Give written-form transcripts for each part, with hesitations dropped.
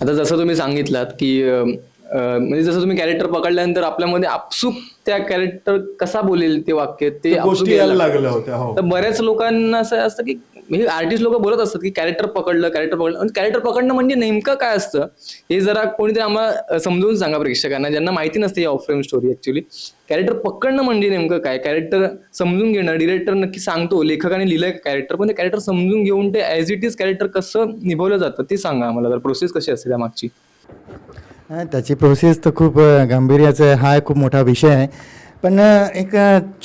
आता जसं तुम्ही सांगितलात की म्हणजे जसं तुम्ही कॅरेक्टर पकडल्यानंतर आपल्यामध्ये आपसूक त्या कॅरेक्टर कसा बोलेल ते वाक्य ते त्या आपसूक गोष्टी यायला यायला लागतं. लागल्या होत्या. हो. तर बऱ्याच लोकांना असं असतं की म्हणजे आर्टिस्ट लोक बोलत असतात की कॅरेक्टर पकडलं कॅरेक्टर पकडणं म्हणजे नेमकं काय असतं हे जरा कोणीतरी आम्हाला समजून सांगा प्रेक्षकांना ज्यांना माहिती नसते ही off frame story. Actually character पकडणं म्हणजे नेमकं काय, कॅरेक्टर समजून घेणं. डिरेक्टर नक्की सांगतो, लेखकाने लिहिलंय कॅरेक्टर, पण ते कॅरेक्टर समजून घेऊन ते ऍज इट इज कॅरेक्टर कसं निभवलं जातं ते सांगा आम्हाला. तर प्रोसेस कशी असते त्या मागची. त्याची प्रोसेस तर खूप गांभीर्याचा आहे. हा खूप मोठा विषय आहे. पण एक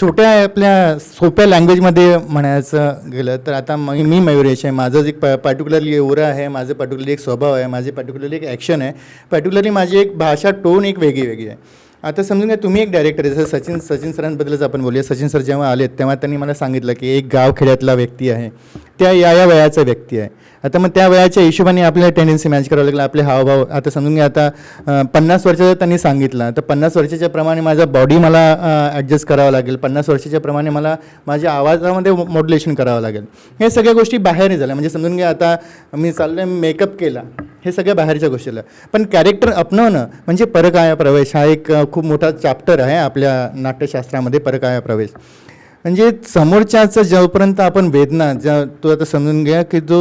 छोट्या आपल्या सोप्या लँग्वेजमध्ये म्हणायचं गेलं तर आता मी मयुरेश आहे. माझं एक पर्टिक्युलरली एवढं आहे, माझं पर्टिक्युलरली एक स्वभाव आहे, माझे पर्टिक्युलरली एक ॲक्शन आहे, पर्टिक्युलरली माझी एक भाषा टोन एक वेगळी आहे. आता समजून घ्या तुम्ही एक डायरेक्टर आहे. जसं सचिन सरांबद्दलच आपण बोलूया. सचिन सर जेव्हा आलेत तेव्हा त्यांनी मला सांगितलं की एक गावखेड्यातला व्यक्ती आहे, त्या या वयाचा व्यक्ती आहे. आता मग त्या वयाच्या हिशोबाने आपल्याला टेंडन्सी मॅच करावं लागलं, आपले हावभाव. आता समजून घ्या आता 50 वर्षाचं त्यांनी सांगितलं तर 50 वर्षाच्या प्रमाणे माझा बॉडी मला ॲडजस्ट करावं लागेल, 50 वर्षाच्या प्रमाणे मला माझ्या आवाजामध्ये मॉड्युलेशन करावं लागेल. हे सगळ्या गोष्टी बाहेर झाल्या. म्हणजे समजून घ्या आता मी चाललो आहे मेकअप केला, हे सगळ्या बाहेरच्या गोष्टीला. पण कॅरेक्टर अपनवणं म्हणजे परकाया प्रवेश हा एक खूप मोठा चॅप्टर आहे आपल्या नाट्यशास्त्रामध्ये. परकाया प्रवेश म्हणजे समोरच्याचं जोपर्यंत आपण वेदना तो आता समजून घ्या की जो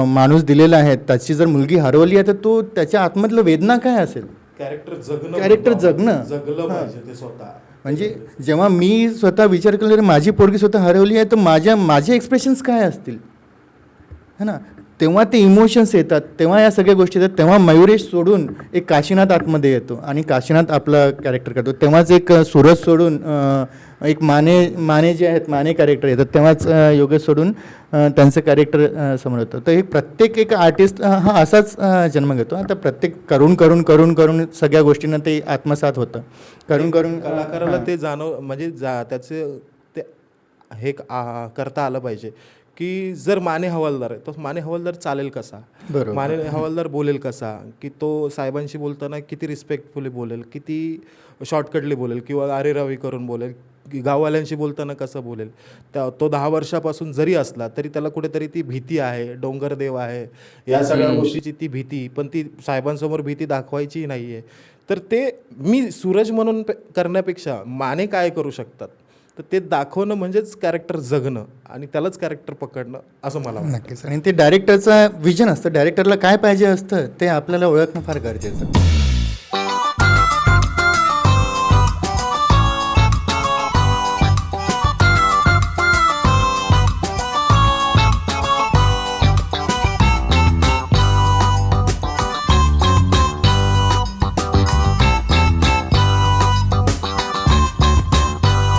माणूस दिलेला आहे त्याची जर मुलगी हरवली आहे तर तो त्याच्या आतमधलं वेदना काय असेल. कॅरेक्टर जगलं पाहिजे ते स्वतः. म्हणजे जेव्हा मी स्वतः विचार केला माझी पोरगी स्वतः हरवली आहे तर माझे एक्सप्रेशन्स काय असतील है ना. तेव्हा ते इमोशन्स येतात, तेव्हा या सगळ्या गोष्टी येतात. तेव्हा मयुरेश सोडून एक काशीनाथ आतमध्ये येतो आणि काशीनाथ आपला कॅरेक्टर करतो. तेव्हाच एक सूरज सोडून एक माने जे आहेत माने कॅरेक्टर येतात. तेव्हाच योगेश सोडून त्यांचं कॅरेक्टर समोर येतं. तर हे प्रत्येक एक आर्टिस्ट हा असाच जन्म घेतो. आता प्रत्येक करून सगळ्या गोष्टींना ते आत्मसात होतं. करून कलाकाराला ते म्हणजे त्याचे ते हे करता आलं पाहिजे की जर माने हवालदार आहे तर माने हवालदार चालेल कसा, माने हवालदार बोलेल कसा, की तो साहेबांशी बोलताना किती रिस्पेक्टफुली बोलेल, किती शॉर्टकटली बोलेल किंवा अरे रवी करून बोलेल, गाववाल्यांशी बोलताना कसं बोलेल. तो 10 वर्षापासून जरी असला तरी त्याला कुठेतरी ती भीती आहे, डोंगरदेव आहे, या सगळ्या गोष्टीची ती भीती, पण ती साहेबांसमोर भीती दाखवायची नाही आहे. तर ते मी सूरज म्हणून करण्यापेक्षा माने काय करू शकतात तर ते दाखवणं म्हणजेच कॅरेक्टर जगणं आणि त्यालाच कॅरेक्टर पकडणं असं मला वाटतं. नक्कीच. आणि ते डायरेक्टरचं विजन असतं, डायरेक्टरला काय पाहिजे असतं ते आपल्याला ओळखणं फार गरजेचं.